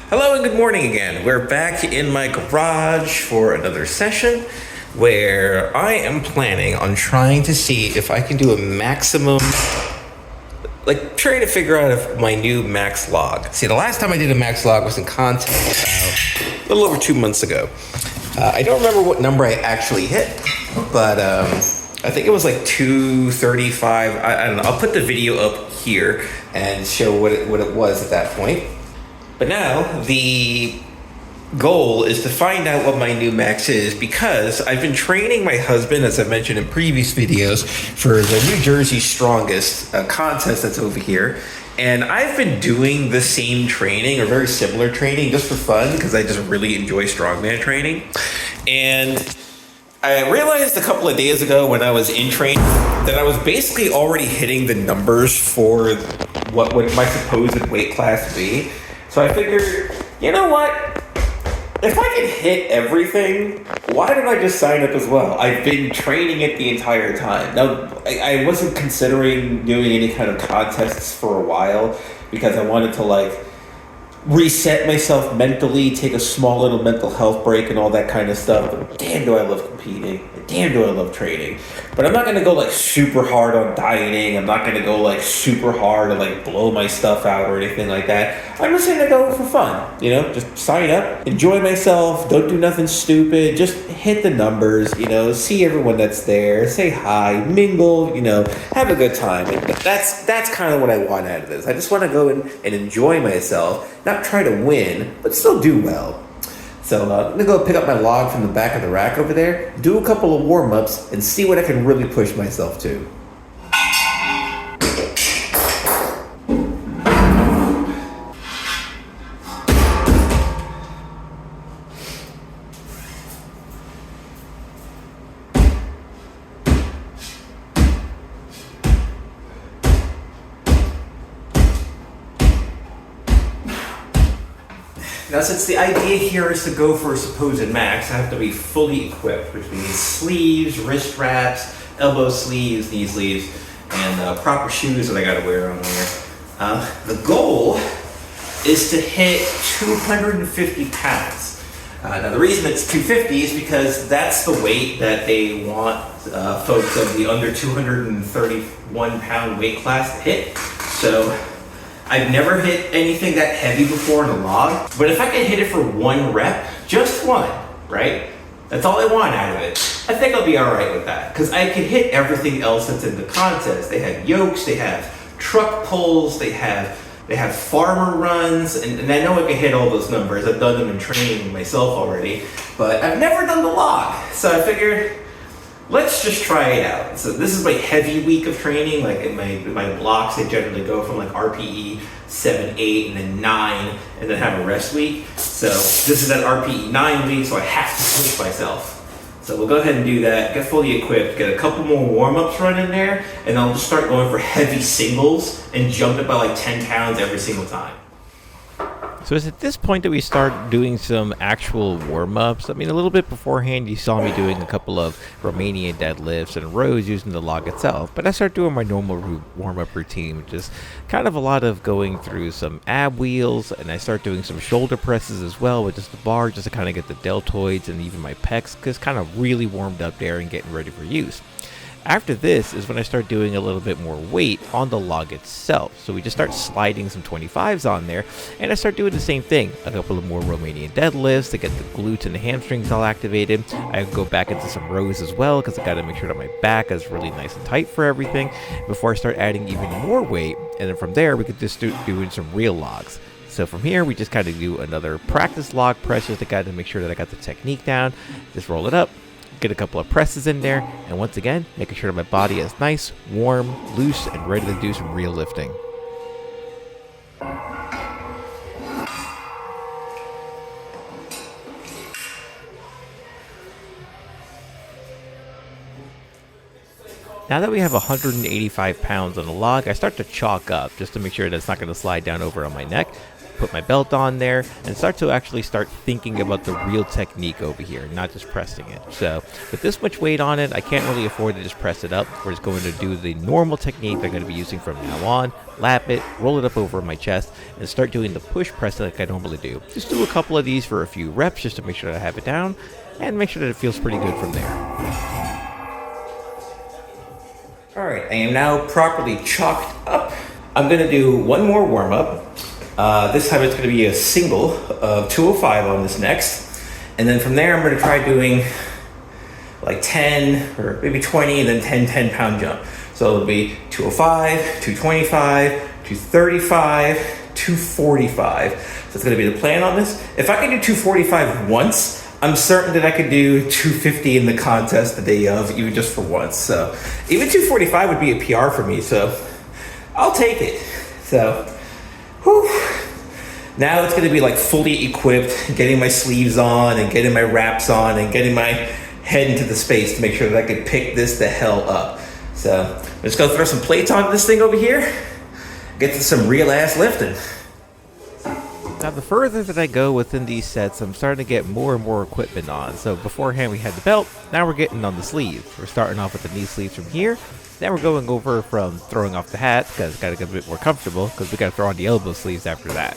Hello and good morning again. We're back in my garage for another session where I am planning on trying to see if I can do a maximum, like trying to figure out if my new max log. See, the last time I did a max log was in contest about a little over 2 months ago. I don't remember what number I actually hit, but I think it was like 235. I don't know. I'll put the video up here and show what it was at that point. But now the goal is to find out what my new max is, because I've been training my husband, as I mentioned in previous videos, for the New Jersey Strongest contest that's over here. And I've been doing the same training or very similar training just for fun because I just really enjoy strongman training. And I realized a couple of days ago when I was in training that I was basically already hitting the numbers for what would my supposed weight class be. So I figured, you know what? If I can hit everything, why don't I just sign up as well? I've been training it the entire time. Now, I wasn't considering doing any kind of contests for a while because I wanted to reset myself mentally, take a small little mental health break and all that kind of stuff. But damn, do I love competing. Damn, do I love training. But I'm not going to go super hard on dieting. I'm not going to go super hard to blow my stuff out or anything like that. I'm just going to go for fun, just sign up, enjoy myself, don't do nothing stupid, just hit the numbers, see everyone that's there, say hi, mingle, have a good time. And that's kind of what I want out of this. I just want to go in and enjoy myself, not try to win, but still do well. So I'm going to go pick up my log from the back of the rack over there, do a couple of warm-ups, and see what I can really push myself to. Now, since the idea here is to go for a supposed max, I have to be fully equipped, which means sleeves, wrist wraps, elbow sleeves, knee sleeves, and proper shoes that I gotta wear on there. The goal is to hit 250 pounds. Now, the reason it's 250 is because that's the weight that they want folks of the under 231 pound weight class to hit. So I've never hit anything that heavy before in a log, but if I can hit it for one rep, just one, right? That's all I want out of it. I think I'll be all right with that, because I can hit everything else that's in the contest. They have yokes, they have truck pulls, they have farmer runs, and I know I can hit all those numbers. I've done them in training myself already, but I've never done the log, so I figured, let's just try it out. So this is my heavy week of training. In my blocks, they generally go from RPE 7, 8, and then 9, and then have a rest week. So this is that RPE 9 week, so I have to push myself. So we'll go ahead and do that, get fully equipped, get a couple more warm-ups running there, and I'll just start going for heavy singles and jump it by 10 pounds every single time. So it's at this point that we start doing some actual warm-ups. I mean, a little bit beforehand, you saw me doing a couple of Romanian deadlifts and rows using the log itself. But I start doing my normal warm-up routine, which is kind of a lot of going through some ab wheels. And I start doing some shoulder presses as well with just the bar, just to kind of get the deltoids and even my pecs just kind of really warmed up there and getting ready for use. After this is when I start doing a little bit more weight on the log itself. So we just start sliding some 25s on there, and I start doing the same thing. A couple of more Romanian deadlifts to get the glutes and the hamstrings all activated. I go back into some rows as well because I got to make sure that my back is really nice and tight for everything before I start adding even more weight. And then from there, we could just doing some real logs. So from here, we just kind of do another practice log press just to make sure that I got the technique down. Just roll it up. Get a couple of presses in there, and once again, making sure that my body is nice, warm, loose, and ready to do some real lifting. Now that we have 185 pounds on the log, I start to chalk up just to make sure that it's not going to slide down over on my neck. put my belt on there, and start thinking about the real technique over here, not just pressing it. So with this much weight on it, I can't really afford to just press it up. We're just going to do the normal technique I'm going to be using from now on, lap it, roll it up over my chest, and start doing the push press like I normally do. Just do a couple of these for a few reps just to make sure that I have it down, and make sure that it feels pretty good from there. Alright, I am now properly chalked up. I'm going to do one more warm-up. This time it's going to be a single of 205 on this next. And then from there I'm going to try doing like 10 or maybe 20 and then 10-pound jump. So it'll be 205, 225, 235, 245. So it's going to be the plan on this. If I can do 245 once, I'm certain that I could do 250 in the contest the day of, even just for once. So even 245 would be a PR for me, so I'll take it. So, whew. Now it's going to be like fully equipped, getting my sleeves on and getting my wraps on and getting my head into the space to make sure that I can pick this the hell up. So let's go throw some plates onto this thing over here, get to some real ass lifting. Now, the further that I go within these sets, I'm starting to get more and more equipment on. So beforehand we had the belt, now we're getting on the sleeves. We're starting off with the knee sleeves from here. Then we're going over from throwing off the hat, because it's got to get a bit more comfortable, because we got to throw on the elbow sleeves after that.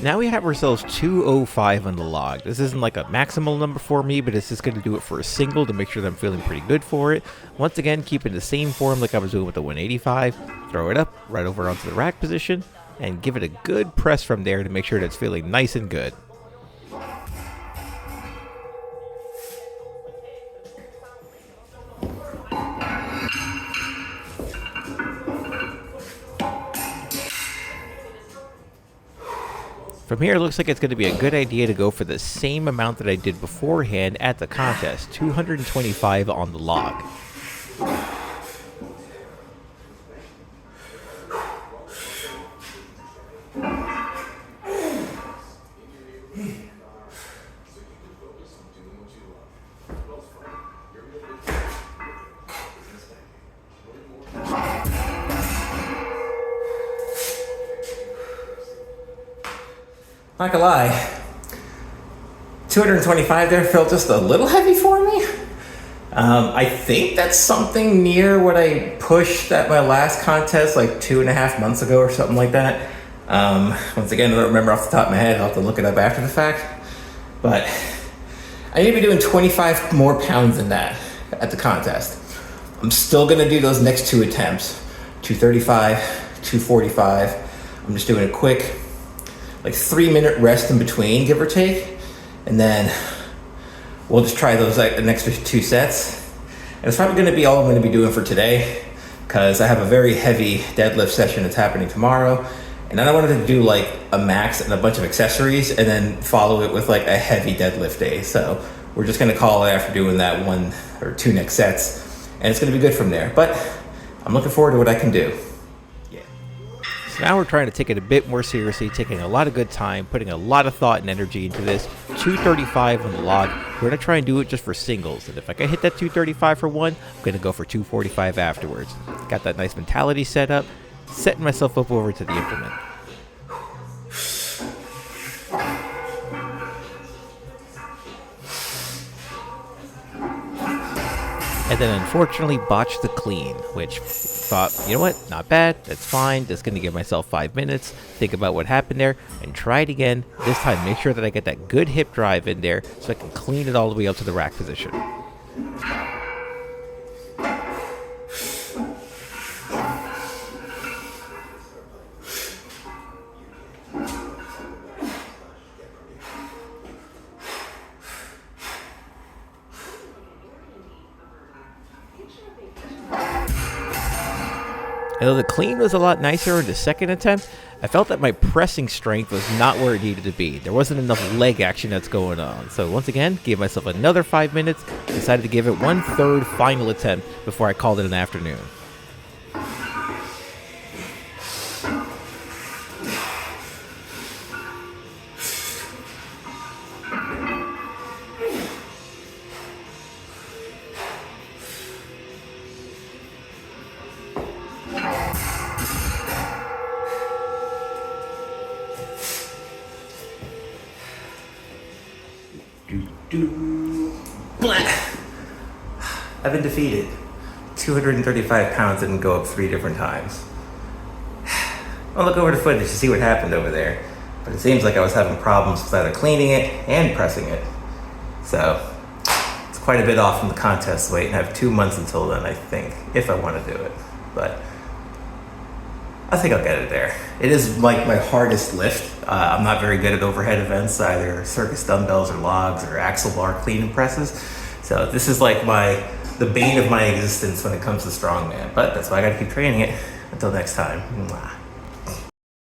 Now we have ourselves 205 on the log. This isn't like a maximal number for me, but it's just going to do it for a single to make sure that I'm feeling pretty good for it. Once again, keeping the same form like I was doing with the 185. Throw it up, right over onto the rack position, and give it a good press from there to make sure that it's feeling nice and good. From here, it looks like it's going to be a good idea to go for the same amount that I did beforehand at the contest, 225 on the log. Not gonna lie, 225 there felt just a little heavy for me. I think that's something near what I pushed at my last contest like 2.5 months ago or something like that. Once again, I don't remember off the top of my head. I'll have to look it up after the fact. But I need to be doing 25 more pounds than that at the contest. I'm still gonna do those next two attempts, 235, 245. I'm just doing a quick like 3-minute rest in between, give or take, and then we'll just try those like the next 2 sets. And it's probably going to be all I'm going to be doing for today, because I have a very heavy deadlift session that's happening tomorrow, and then I wanted to do like a max and a bunch of accessories, and then follow it with like a heavy deadlift day. So we're just going to call it after doing that 1 or 2 next sets, and it's going to be good from there. But I'm looking forward to what I can do. So now we're trying to take it a bit more seriously, taking a lot of good time, putting a lot of thought and energy into this. 235 on the log. We're going to try and do it just for singles. And if I can hit that 235 for one, I'm going to go for 245 afterwards. Got that nice mentality set up, setting myself up over to the implement. And then unfortunately botched the clean, which thought, you know what, not bad, that's fine, just gonna give myself 5 minutes, think about what happened there, and try it again. This time, make sure that I get that good hip drive in there so I can clean it all the way up to the rack position. And though the clean was a lot nicer in the second attempt, I felt that my pressing strength was not where it needed to be. There wasn't enough leg action that's going on. So once again, gave myself another 5 minutes, decided to give it 1/3 final attempt before I called it an afternoon. I've been defeated. 235 pounds didn't go up 3 different times. I'll look over the footage to see what happened over there. But it seems like I was having problems with either cleaning it and pressing it. So, it's quite a bit off from the contest weight, and I have 2 months until then, I think, if I want to do it. But I think I'll get it there. It is like my hardest lift. I'm not very good at overhead events, either circus dumbbells or logs or axle bar clean and presses. So this is like the bane of my existence when it comes to strongman. But that's why I gotta keep training it. Until next time. Mwah.